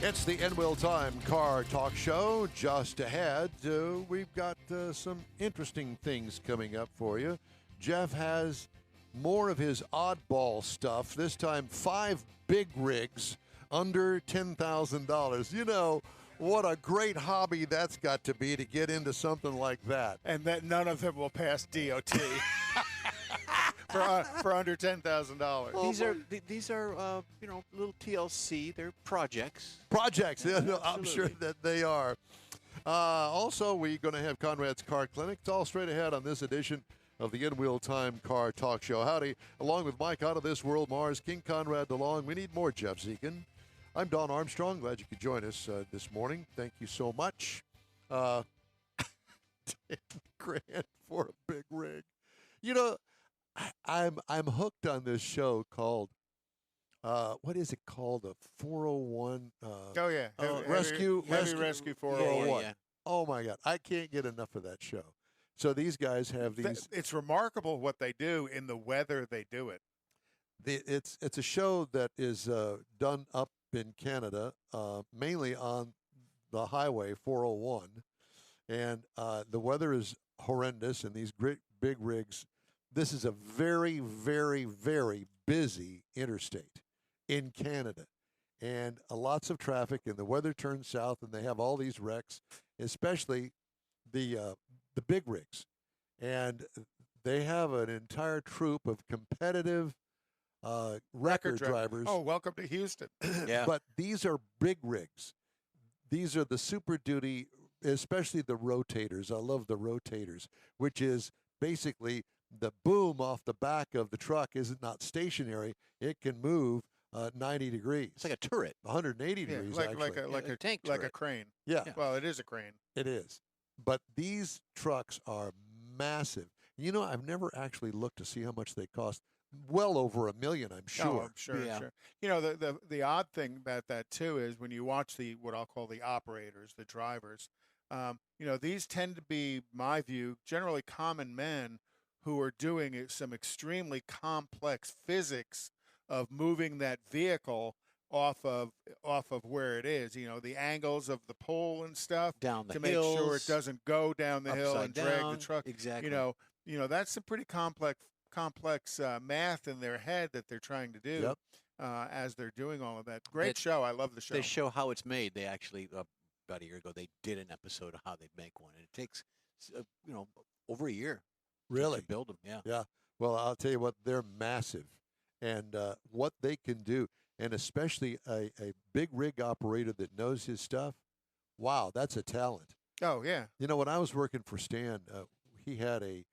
It's the In-Wheel Time Car Talk Show. Just ahead, we've got some interesting things coming up for you. Jeff has more of his oddball stuff. This time, 5 big rigs under $10,000. You know, what a great hobby that's got to be to get into something like that. And that none of them will pass DOT for under $10,000. These are little TLC. They're projects. Projects, yeah, no, I'm sure that they are. Also, we're going to have Conrad's Car Clinic. It's all straight ahead on this edition of the In-Wheel Time Car Talk Show. Howdy, along with Mike out of this world, Mars, King Conrad DeLong. We need more Jeff Zekin. I'm Don Armstrong. Glad you could join us this morning. Thank you so much. 10 grand for a big rig. You know, I'm hooked on this show called what is it called? A 401 Rescue 401. Yeah. Oh my God. I can't get enough of that show. So these guys have these. It's remarkable what they do in the weather they do it. It's a show that is done up in Canada, mainly on the highway 401, and the weather is horrendous. And these great big rigs. This is a very, very, very busy interstate in Canada, and lots of traffic. And the weather turns south, and they have all these wrecks, especially the big rigs, and they have an entire troop of competitive record drivers. Oh, welcome to Houston. Yeah. But these are big rigs. These are the Super Duty, especially the rotators. I love the rotators, which is basically the boom off the back of the truck is not stationary. It can move 90 degrees. It's like a turret. 180 degrees, actually. like a tank like turret. a crane. Yeah. Well, it is a crane. It is. But these trucks are massive. You know, I've never actually looked to see how much they cost. Well over $1 million, I'm sure. Oh, I'm sure, Yeah. sure. You know, the odd thing about that too is when you watch what I'll call the operators, the drivers. These tend to be, my view, generally common men who are doing some extremely complex physics of moving that vehicle off of where it is. You know, the angles of the pole and stuff Down the to hills, make sure it doesn't go down the hill and drag the down. truck. Exactly. You know that's some pretty complex math in their head that they're trying to do as they're doing all of that. Great show. I love the show. They show how it's made. They actually about a year ago they did an episode of how they make one, and it takes over a year. Really? To build them. Yeah. Yeah. Well, I'll tell you what, they're massive. And what they can do, and especially a big rig operator that knows his stuff, wow, that's a talent. Oh, yeah. You know, when I was working for Stan, he had a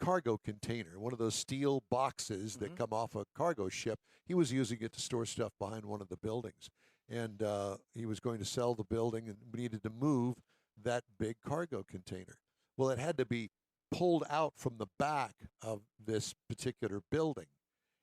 cargo container, one of those steel boxes that come off a cargo ship. He was using it to store stuff behind one of the buildings. And he was going to sell the building, and we needed to move that big cargo container. Well, it had to be pulled out from the back of this particular building.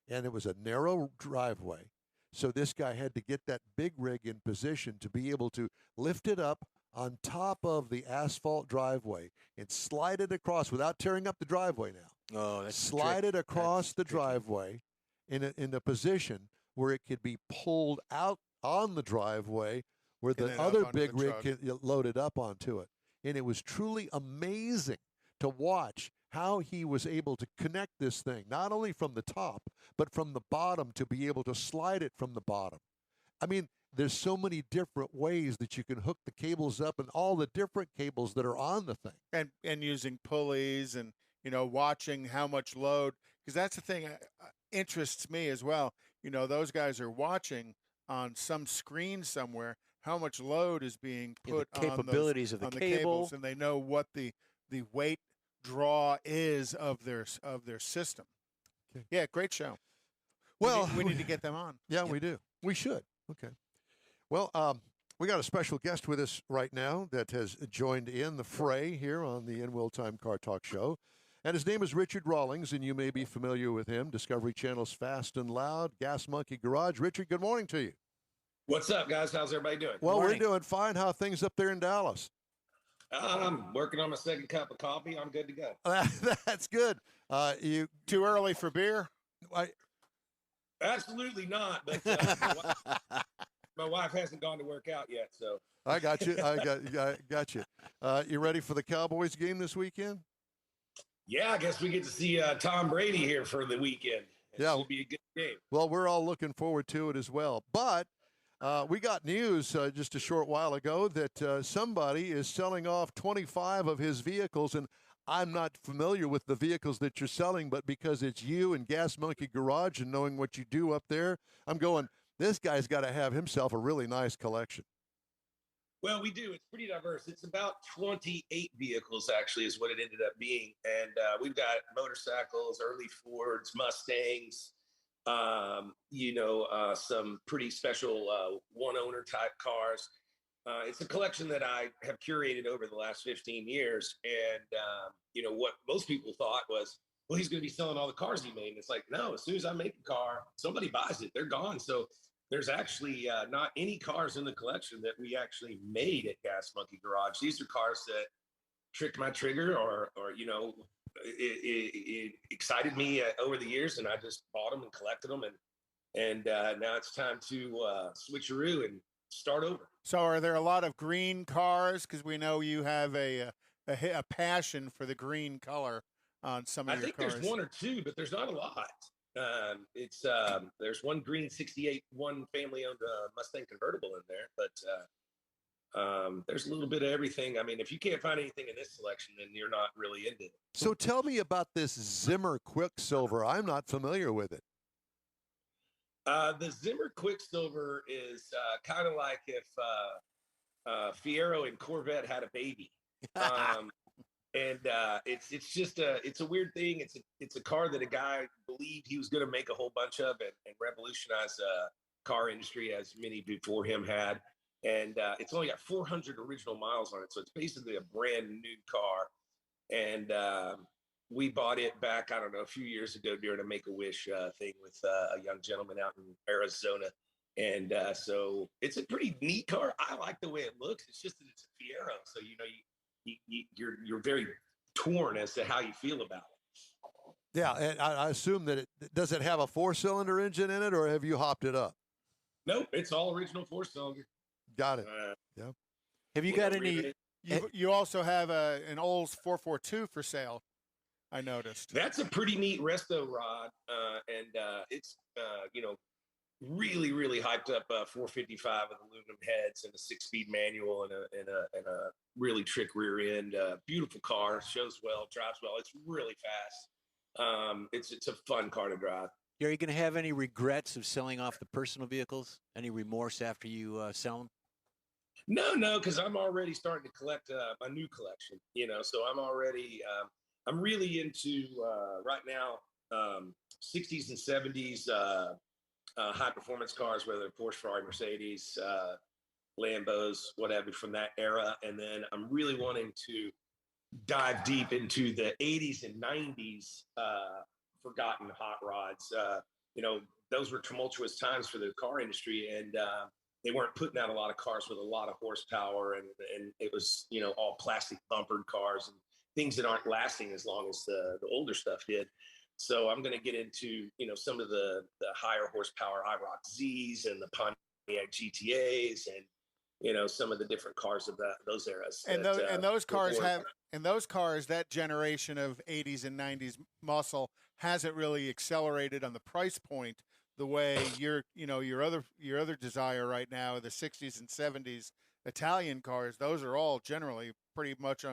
And it was a narrow driveway. So this guy had to get that big rig in position to be able to lift it up on top of the asphalt driveway and slide it across without tearing up the driveway now. Oh, that's slide it across the driveway in a position where it could be pulled out on the driveway where the other big rig can load it up onto it. And it was truly amazing to watch how he was able to connect this thing, not only from the top, but from the bottom to be able to slide it from the bottom. I mean, there's so many different ways that you can hook the cables up and all the different cables that are on the thing. And using pulleys and, watching how much load, because that's the thing that interests me as well. Those guys are watching on some screen somewhere how much load is being put the capabilities on of the cables, cable. and they know what the weight draw is of their system. Okay. Yeah, great show. Well, we need to get them on. Yeah, we do. We should. Okay. Well, we got a special guest with us right now that has joined in the fray here on the In-Wheel Time Car Talk Show. And his name is Richard Rawlings, and you may be familiar with him. Discovery Channel's Fast and Loud, Gas Monkey Garage. Richard, good morning to you. What's up, guys? How's everybody doing? Well, we're doing fine. How are things up there in Dallas? I'm working on my second cup of coffee. I'm good to go. That's good. You too early for beer? Absolutely not. But My wife hasn't gone to work out yet, so. I got you. I got you. You ready for the Cowboys game this weekend? Yeah, I guess we get to see Tom Brady here for the weekend. It should be a good game. Well, we're all looking forward to it as well. But we got news just a short while ago that somebody is selling off 25 of his vehicles, and I'm not familiar with the vehicles that you're selling, but because it's you and Gas Monkey Garage and knowing what you do up there, I'm going, this guy's got to have himself a really nice collection. Well, we do. It's pretty diverse. It's about 28 vehicles, actually, is what it ended up being. And we've got motorcycles, early Fords, Mustangs, some pretty special one-owner type cars. It's a collection that I have curated over the last 15 years. And, what most people thought was, well, he's going to be selling all the cars he made. And it's like, no, as soon as I make a car, somebody buys it. They're gone. So there's actually not any cars in the collection that we actually made at Gas Monkey Garage. These are cars that tricked my trigger or it excited me over the years, and I just bought them and collected them. And now it's time to switcheroo and start over. So are there a lot of green cars? Because we know you have a passion for the green color on some of your cars. I think there's one or two, but there's not a lot. There's one green 68, one family-owned Mustang convertible in there, but there's a little bit of everything. I mean, if you can't find anything in this selection, then you're not really into it. So tell me about this Zimmer Quicksilver. I'm not familiar with it. The Zimmer Quicksilver is kind of like if Fiero and Corvette had a baby. And it's just it's a weird thing. It's a car that a guy believed he was going to make a whole bunch of and revolutionize car industry, as many before him had. And it's only got 400 original miles on it, so it's basically a brand new car. And we bought it back, I don't know, a few years ago during a Make-A-Wish thing with a young gentleman out in Arizona. And so it's a pretty neat car. I like the way it looks. It's just that it's a Fiero, so you're very torn as to how you feel about it. Yeah, and I assume that does it have a 4-cylinder engine in it, or have you hopped it up? Nope, it's all original 4-cylinder. Got it. Yeah. Have you got any? You also have an Olds 442 for sale, I noticed. That's a pretty neat resto rod, and it's really, really hyped up 455 with aluminum heads and a 6-speed manual and a really trick rear end. Beautiful car, shows well, drives well. It's really fast. It's a fun car to drive. Are you going to have any regrets of selling off the personal vehicles? Any remorse after you sell them? No, because I'm already starting to collect my new collection. So I'm already I'm really into right now 60s and 70s. High performance cars, whether Porsche, Ferrari, Mercedes, Lambos, whatever from that era. And then I'm really wanting to dive deep into the 80s and 90s forgotten hot rods. Those were tumultuous times for the car industry, and they weren't putting out a lot of cars with a lot of horsepower, and it was, all plastic bumpered cars and things that aren't lasting as long as the older stuff did. So I'm going to get into, some of the higher horsepower IROC Zs and the Pontiac GTAs and, some of the different cars of those eras. And those cars, that generation of 80s and 90s muscle hasn't really accelerated on the price point the way your other desire right now, the 60s and 70s Italian cars. Those are all generally pretty much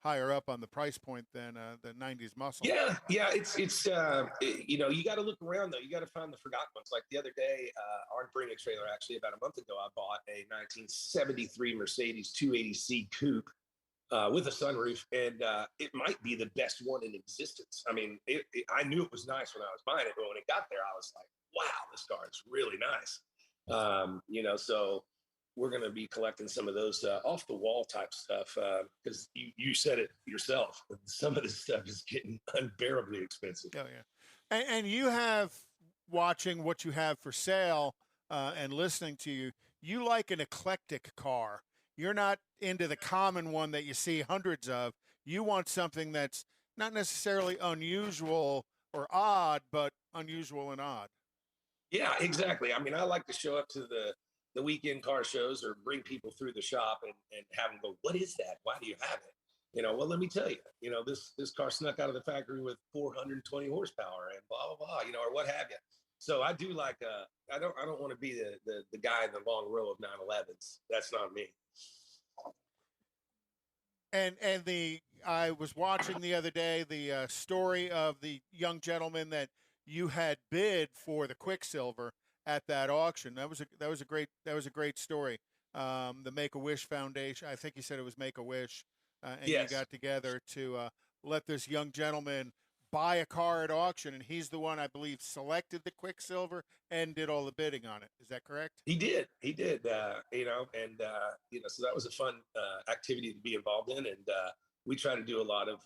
higher up on the price point than the 90s muscle. Yeah. It's you got to look around though. You got to find the forgotten ones. Like the other day, our Bring trailer, actually about a month ago, I bought a 1973 Mercedes 280C coupe with a sunroof, and it might be the best one in existence. I mean, I knew it was nice when I was buying it, but when it got there, I was like, wow, this car is really nice. So we're going to be collecting some of those off the wall type stuff because you said it yourself. Some of this stuff is getting unbearably expensive. Oh, yeah. And you have, watching what you have for sale and listening to you, you like an eclectic car. You're not into the common one that you see hundreds of. You want something that's not necessarily unusual or odd, but unusual and odd. Yeah, exactly. I mean, I like to show up to the the weekend car shows or bring people through the shop and have them go, what is that? Why do you have it? Well, let me tell you, this car snuck out of the factory with 420 horsepower and blah, blah, blah, or what have you. So I do like, I don't want to be the guy in the long row of 911s. That's not me. And I was watching the other day the story of the young gentleman that you had bid for the Quicksilver at that auction. That was a great story. The Make-A-Wish Foundation, I think you said it was Make-A-Wish, and Yes. you got together to let this young gentleman buy a car at auction, and he's the one, I believe, selected the Quicksilver and did all the bidding on it. Is that correct? He did. So that was a fun activity to be involved in. And we try to do a lot of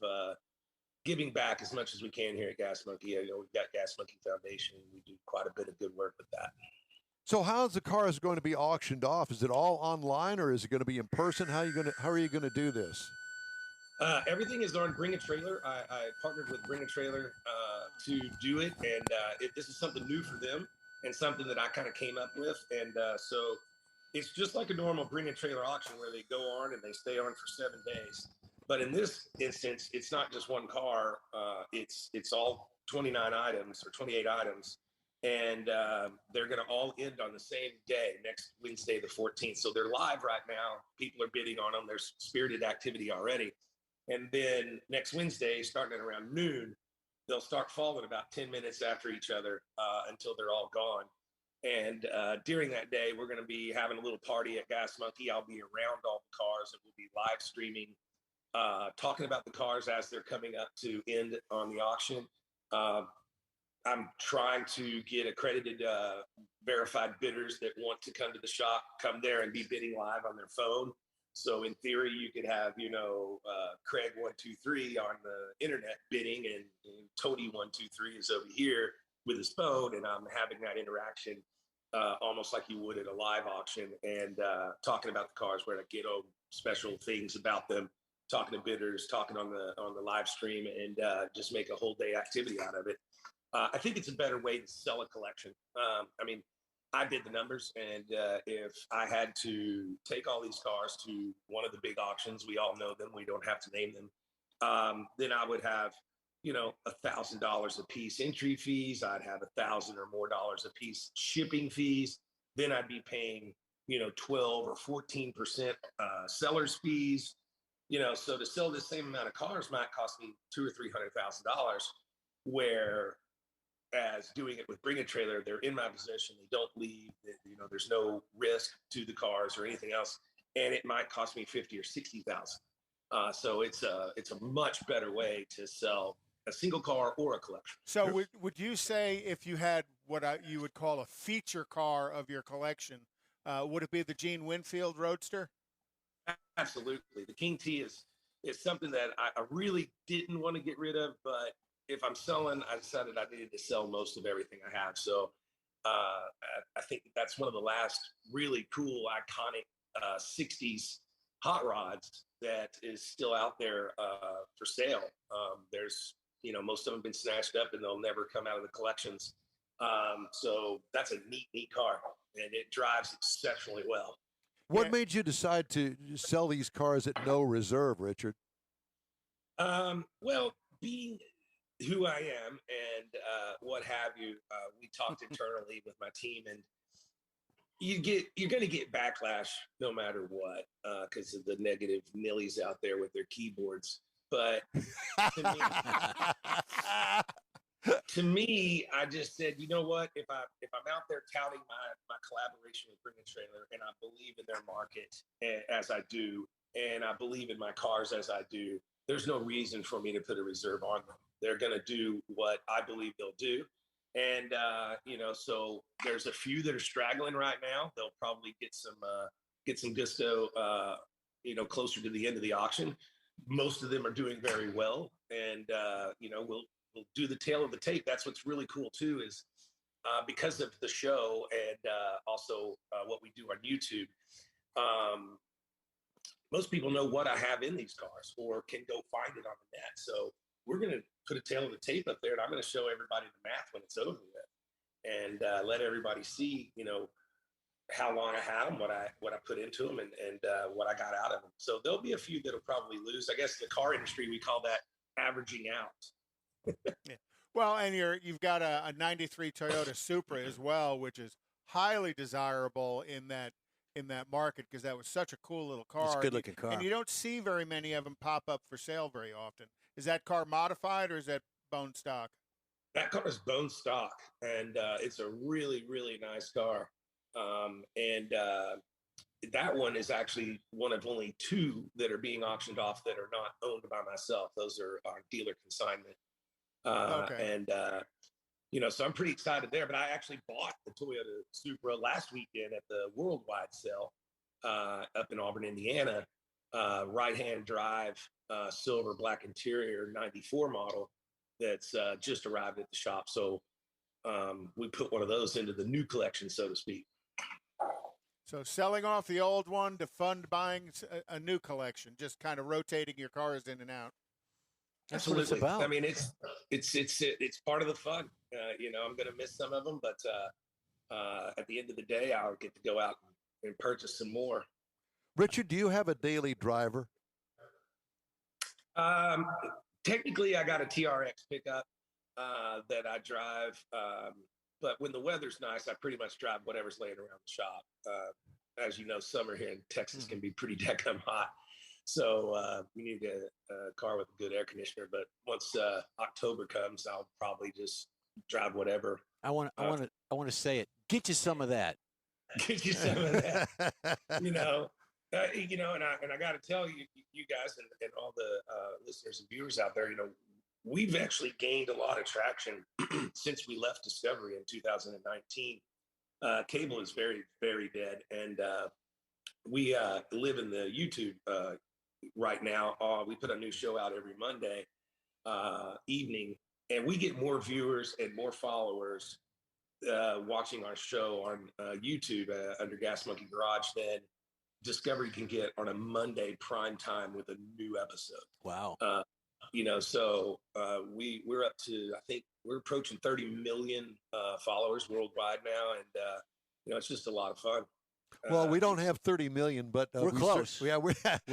giving back as much as we can here at Gas Monkey. We've got Gas Monkey Foundation. We do quite a bit of good work with that. So how's the cars going to be auctioned off? Is it all online or is it going to be in person? How are you going to do this? Everything is on Bring a Trailer. I partnered with Bring a Trailer to do it. And this is something new for them and something that I kind of came up with. And so it's just like a normal Bring a Trailer auction where they go on and they stay on for 7 days. But in this instance, it's not just one car. It's all 29 items or 28 items. And they're going to all end on the same day, next Wednesday, the 14th. So they're live right now. People are bidding on them. There's spirited activity already. And then next Wednesday, starting at around noon, they'll start falling about 10 minutes after each other until they're all gone. And during that day, we're going to be having a little party at Gas Monkey. I'll be around all the cars and we'll be live streaming, talking about the cars as they're coming up to end on the auction. I'm trying to get accredited, verified bidders that want to come to the shop, come there and be bidding live on their phone. So in theory, you could have, Craig 123 on the internet bidding and Tony 123 is over here with his phone. And I'm having that interaction almost like you would at a live auction and talking about the cars where I get special things about them, talking to bidders, talking on the live stream and just make a whole day activity out of it. I think it's a better way to sell a collection. I did the numbers, and if I had to take all these cars to one of the big auctions, we all know them, we don't have to name them, then I would have, $1,000 a piece entry fees. I'd have $1,000 or more a piece shipping fees. Then I'd be paying, 12 or 14% seller's fees. So to sell the same amount of cars might cost me $200,000 or $300,000, where as doing it with Bring a Trailer, they're in my possession. They don't leave. There's no risk to the cars or anything else, and it might cost me $50,000 or $60,000. So it's a much better way to sell a single car or a collection. So would you say if you had what you would call a feature car of your collection, would it be the Gene Winfield Roadster? Absolutely. The King T is something that I really didn't want to get rid of, but if I'm selling, I decided I needed to sell most of everything I have. So I think that's one of the last really cool, iconic 60s hot rods that is still out there for sale. There's, most of them have been snatched up and they'll never come out of the collections. So that's a neat car and it drives exceptionally well. What made you decide to sell these cars at no reserve, Richard? Well, being who I am and what have you, we talked internally with my team, and you're going to get backlash no matter what because of the negative nillies out there with their keyboards. But to me, I just said, you know what? If I'm out there touting my collaboration with Bring a Trailer, and I believe in their market as I do, and I believe in my cars as I do, there's no reason for me to put a reserve on them. They're going to do what I believe they'll do. And, so there's a few that are straggling right now. They'll probably get some gusto, closer to the end of the auction. Most of them are doing very well. And, we'll do the tail of the tape. That's what's really cool too, is because of the show and also what we do on YouTube, most people know what I have in these cars or can go find it on the net. So we're going to put a tail of the tape up there, and I'm going to show everybody the math when it's over with and let everybody see, how long I had them, what I put into them, and what I got out of them. So there'll be a few that'll probably lose. I guess in the car industry we call that averaging out. Yeah. Well, and you've got a '93 Toyota Supra as well, which is highly desirable in that market because that was such a cool little car. It's a good-looking car. And you don't see very many of them pop up for sale very often. Is that car modified or is that bone stock? That car is bone stock, and it's a really, really nice car. That one is actually one of only two that are being auctioned off that are not owned by myself. Those are on dealer consignment. Okay. And so I'm pretty excited there. But I actually bought the Toyota Supra last weekend at the Worldwide sale up in Auburn, Indiana. Right-hand drive, silver black interior, '94 model that's just arrived at the shop. So we put one of those into the new collection, so to speak. So selling off the old one to fund buying a new collection, just kind of rotating your cars in and out. That's what it's about. I mean, it's part of the fun. I'm going to miss some of them, but at the end of the day, I'll get to go out and purchase some more. Richard, do you have a daily driver? Technically, I got a TRX pickup that I drive. But when the weather's nice, I pretty much drive whatever's laying around the shop. As you know, summer here in Texas can be pretty daggum hot. So we need a car with a good air conditioner. But once October comes, I'll probably just drive whatever. I want to say it. Get you some of that. Get you some of that. And I got to tell you guys and all the listeners and viewers out there, we've actually gained a lot of traction since we left Discovery in 2019. Cable is very, very dead. And we live in the YouTube right now. We put a new show out every Monday evening, and we get more viewers and more followers watching our show on YouTube under Gas Monkey Garage than Discovery can get on a Monday prime time with a new episode. Wow. So we're up to, I think we're approaching 30 million followers worldwide now. And, it's just a lot of fun. Well, we don't have 30 million, but we're close. We're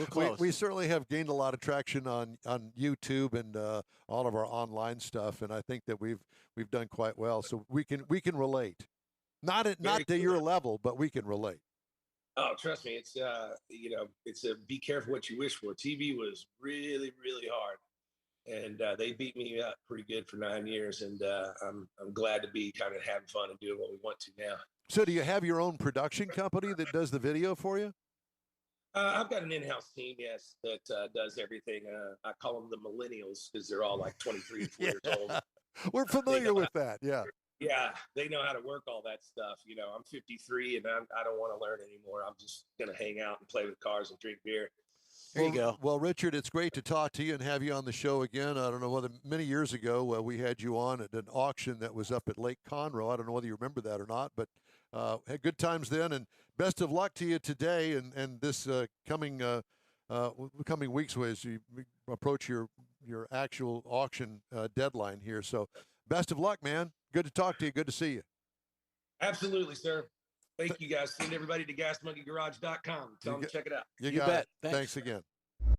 close. We certainly have gained a lot of traction on YouTube and all of our online stuff, and I think that we've done quite well. So we can relate, not to your level, but we can relate. Oh, trust me, it's it's a be careful what you wish for. TV was really, really hard, and they beat me up pretty good for 9 years, and I'm glad to be kind of having fun and doing what we want to now. So do you have your own production company that does the video for you? I've got an in-house team, yes, that does everything. I call them the millennials because they're all like 23 and 4 years old. We're familiar with that, yeah. Yeah, they know how to work all that stuff. I'm 53 and I don't want to learn anymore. I'm just going to hang out and play with cars and drink beer. There you go. Well, Richard, it's great to talk to you and have you on the show again. I don't know whether many years ago we had you on at an auction that was up at Lake Conroe. I don't know whether you remember that or not, but had good times then. And best of luck to you today and this coming weeks as you approach your actual auction deadline here. So best of luck, man. Good to talk to you. Good to see you. Absolutely, sir. Thank you, guys. Send everybody to gasmonkeygarage.com. Tell them to check it out. You bet. Thanks again.